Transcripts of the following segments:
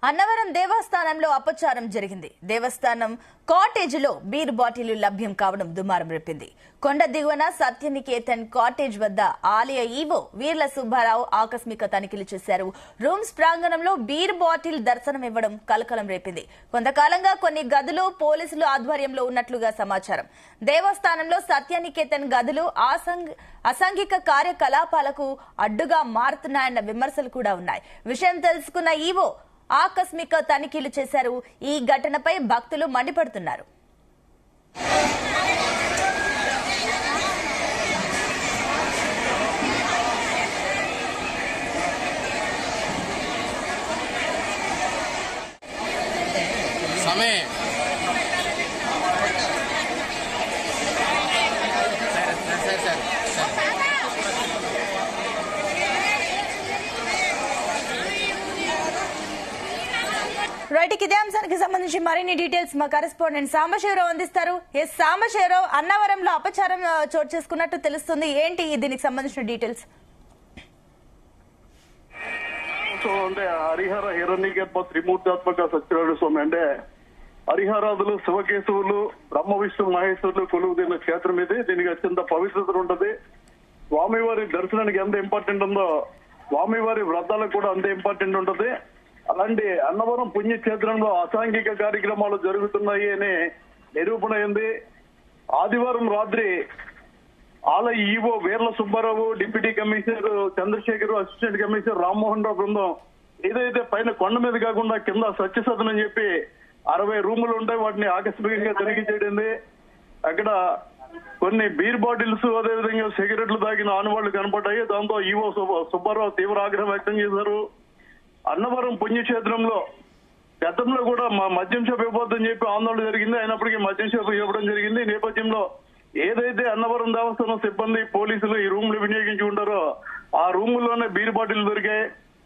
అన్నవరం దేవస్థానంలో అపచారం జరిగింది. దేవస్థానం కాటేజీలో బీర్ బాటిల్ లభ్యం కావడం దుమారం రేపింది. కొండ దిగువన సత్యనికేతన్ కాటేజ్ వద్ద ఆలయ ఈవో వీర్ల సుబ్బారావు ఆకస్మిక తనిఖీలు చేశారు. రూమ్స్ ప్రాంగణంలో బీర్ బాటిల్ దర్శనమివ్వడం కలకలం రేపింది. కొంతకాలంగా కొన్ని గదులు పోలీసులు ఆధ్వర్యంలో ఉన్నట్లుగా సమాచారం. దేవస్థానంలో సత్యనికేతన్ గదులు అసాంఘిక కార్యకలాపాలకు అడ్డుగా మారుతున్నాయన్న విమర్శలు కూడా ఉన్నాయి. విషయం తెలుసుకున్న ఈవో ఆకస్మిక తనిఖీలు చేశారు. ఈ ఘటనపై భక్తులు మండిపడుతున్నారు. రైట్, ఇదే అంశానికి సంబంధించి మరిన్ని డీటెయిల్స్ మా కరెస్పాండెంట్ సాంబశివరావు అందిస్తారు. సాంబశివరావు, అన్నవరంలో అపచారం చోటు చేసుకున్నట్టు తెలుస్తుంది. ఏంటి దీనికి సంబంధించిన డీటెయిల్స్? అంటే హరిహర హిరణ్యగర్భ త్రిమూర్తాత్మక సత్యనారాయణ స్వామి అంటే హరిహరాదులు శివకేశవులు బ్రహ్మ విష్ణు మహేశ్వరులు కొలువుదీన క్షేత్రం ఇది. దీనికి అత్యంత పవిత్రత ఉంటది. స్వామివారి దర్శనానికి ఎంత ఇంపార్టెంట్ ఉందో స్వామివారి వ్రతాలకు కూడా అంతే ఇంపార్టెంట్ ఉంటది. అలాంటి అన్నవరం పుణ్యక్షేత్రంలో అసాంఘిక కార్యక్రమాలు జరుగుతున్నాయి అని నిరూపణ అయింది. ఆదివారం రాత్రి ఆలయ EO Veerla Subbarao, deputy commissioner Chandrasekhar, assistant commissioner Rammohan Rao బృందం ఏదైతే పైన కొండ మీద కాకుండా కింద సత్యసదనం అని చెప్పి 60 రూములు ఉంటాయి, వాటిని ఆకస్మికంగా తనిఖీ చేయడింది. అక్కడ కొన్ని బీర్ బాటిల్స్ అదేవిధంగా సిగరెట్లు తాగిన ఆనవాళ్లు కనపడ్డాయి. దాంతో ఈవో సుబ్బారావు తీవ్ర ఆగ్రహం వ్యక్తం చేశారు. అన్నవరం పుణ్యక్షేత్రంలో గతంలో కూడా మద్యం షాప్ ఇవ్వద్దని చెప్పి ఆందోళన జరిగింది. అయినప్పటికీ మద్యం షాప్ ఇవ్వడం జరిగింది. ఈ నేపథ్యంలో ఏదైతే అన్నవరం దేవస్థానం సిబ్బంది పోలీసులు ఈ రూములు వినియోగించి ఉంటారో ఆ రూముల్లోనే బీర్ బాటిల్ దొరికాయి.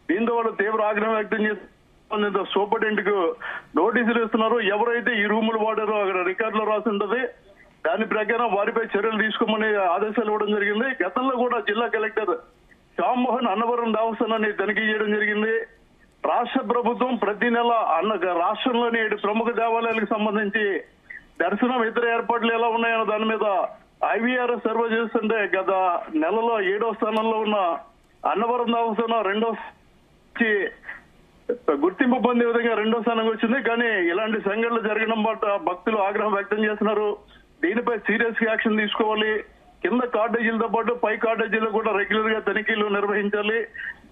దీంతో వాళ్ళు తీవ్ర ఆగ్రహం వ్యక్తం చేసి సూపరింటెండెంట్ కు నోటీసులు ఇస్తున్నారు. ఎవరైతే ఈ రూములు వాడారో అక్కడ రికార్డులో రాసి ఉంటది, దాని ప్రకారం వారిపై చర్యలు తీసుకోమని ఆదేశాలు ఇవ్వడం జరిగింది. గతంలో కూడా జిల్లా కలెక్టర్ శ్యామ్మోహన్ అన్నవరం దేవస్థానాన్ని తనిఖీ చేయడం జరిగింది. రాష్ట్ర ప్రభుత్వం ప్రతి నెల రాష్ట్రంలోని 7 ప్రముఖ దేవాలయాలకు సంబంధించి దర్శనం ఇతర ఏర్పాట్లు ఎలా ఉన్నాయన్న దాని మీద ఐవీఆర్ఎస్ సర్వే చేస్తుంటే గత నెలలో 7వ స్థానంలో ఉన్న అన్నవరం దేవస్థానం గుర్తింపు పొందే విధంగా 2వ స్థానంకి వచ్చింది. కానీ ఇలాంటి సంఘటనలు జరగడం పట్ల భక్తులు ఆగ్రహం వ్యక్తం చేస్తున్నారు. దీనిపై సీరియస్ యాక్షన్ తీసుకోవాలి. కింద కాటేజీలతో పాటు పై కాటేజీలో కూడా రెగ్యులర్ గా తనిఖీలు నిర్వహించాలి.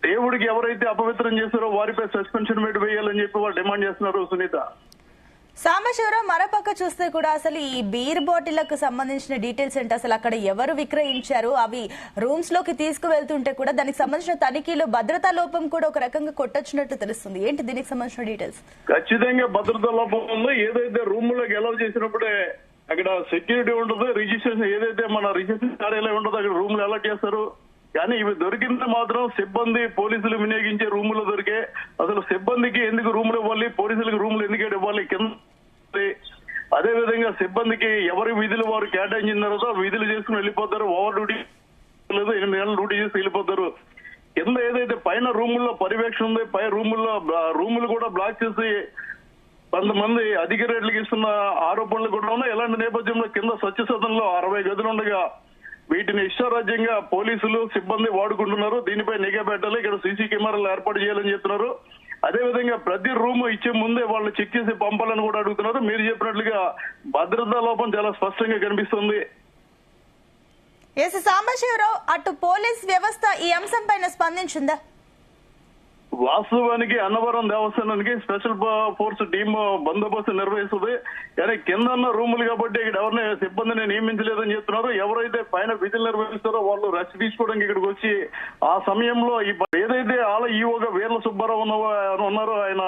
దేవుడికి ఎవరైతే అపవిత్రం చేశారో వారిపై సస్పెన్షన్ వేయాలని చెప్పి వాళ్ళు డిమాండ్ చేస్తున్నారు. సునీత, సాంబశివరావు, మరోపక్క చూస్తే కూడా అసలు ఈ బీర్ బాటిళ్లకు సంబంధించిన డీటెయిల్స్ ఏంటి? అసలు అక్కడ ఎవరు విక్రయించారు? అవి రూమ్స్ లోకి తీసుకువెళ్తుంటే కూడా దానికి సంబంధించిన తనిఖీలు భద్రతా లోపం కూడా ఒక రకంగా కొట్టొచ్చినట్టు తెలుస్తుంది. ఏంటి దీనికి సంబంధించిన డీటెయిల్స్? ఖచ్చితంగా భద్రతా లోపం ఉంది. ఏదైతే రూమ్ లోకి ఎలా చేసినప్పుడే అక్కడ సెక్యూరిటీ ఉంటుంది, రిజిస్ట్రేషన్ ఏదైతే మన రిజిస్ట్రేషన్ కార్యాలయం ఉంటుందో అక్కడ రూమ్లు అలర్ట్ చేస్తారు. కానీ ఇవి దొరికింది మాత్రం సిబ్బంది పోలీసులు వినియోగించే రూములు దొరికే. అసలు సిబ్బందికి ఎందుకు రూములు ఇవ్వాలి, పోలీసులకు రూములు ఎందుకు ఇవ్వాలి? కింద అదే విధంగా సిబ్బందికి ఎవరి విధులు వారు కేటాయించిన తర్వాత విధులు చేసుకుని వెళ్ళిపోతారు. ఓవర్ డ్యూటీ లేదు, 8 నెలలు డ్యూటీ చేసి వెళ్ళిపోతారు. కింద ఏదైతే పైన రూముల్లో పర్యవేక్షణ ఉంది, పై రూములు కూడా బ్లాక్ చేసి కొంతమంది అధిక రేట్లకు ఇస్తున్న ఆరోపణలు కూడా ఉన్నాయి. ఇలాంటి నేపథ్యంలో కింద సత్యసదనంలో 60 గదులు ఉండగా వీటిని ఇష్టారాజ్యంగా పోలీసులు సిబ్బంది వాడుకుంటున్నారు. దీనిపై నిఘా పెట్టాలి, ఇక్కడ సీసీ కెమెరాలు ఏర్పాటు చేయాలని చెప్తున్నారు. అదేవిధంగా ప్రతి రూమ్ ఇచ్చే ముందే వాళ్ళు చెక్ చేసి పంపాలని కూడా అడుగుతున్నారు. మీరు చెప్పినట్లుగా భద్రతా లోపం చాలా స్పష్టంగా కనిపిస్తుంది. సాంబశివరావు, అటు పోలీస్ వ్యవస్థ ఈ అంశం పైన స్పందించిందా? వాస్తవానికి అన్నవరం దేవస్థానానికి స్పెషల్ ఫోర్స్ టీమ్ బందోబస్తు నిర్వహిస్తుంది. కానీ కింద ఉన్న రూములు కాబట్టి ఇక్కడ ఎవరిని సిబ్బందిని నియమించలేదని చెప్తున్నారు. ఎవరైతే పైన విధులు నిర్వహిస్తారో వాళ్ళు రెస్ట్ తీసుకోవడానికి ఇక్కడికి వచ్చి ఆ సమయంలో ఏదైతే ఆలయ ఈవోగా వీర్ల సుబ్బారావు ఉన్నారో ఆయన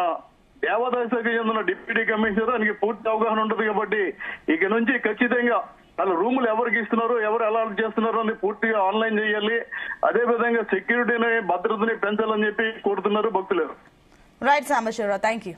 దేవాదాయ శాఖ చెందిన డిప్యూటీ కమిషనర్, ఆయనకి పూర్తి అవగాహన ఉంటుంది. కాబట్టి ఇక నుంచి ఖచ్చితంగా వాళ్ళు రూములు ఎవరికి ఇస్తున్నారు, ఎవరు ఎలా చేస్తున్నారు అని పూర్తిగా ఆన్లైన్ చేయాలి. అదే విధంగా సెక్యూరిటీని భద్రతని పెంచాలని చెప్పి కోరుతున్నారు భక్తులు. Right Sambasivarao, thank you.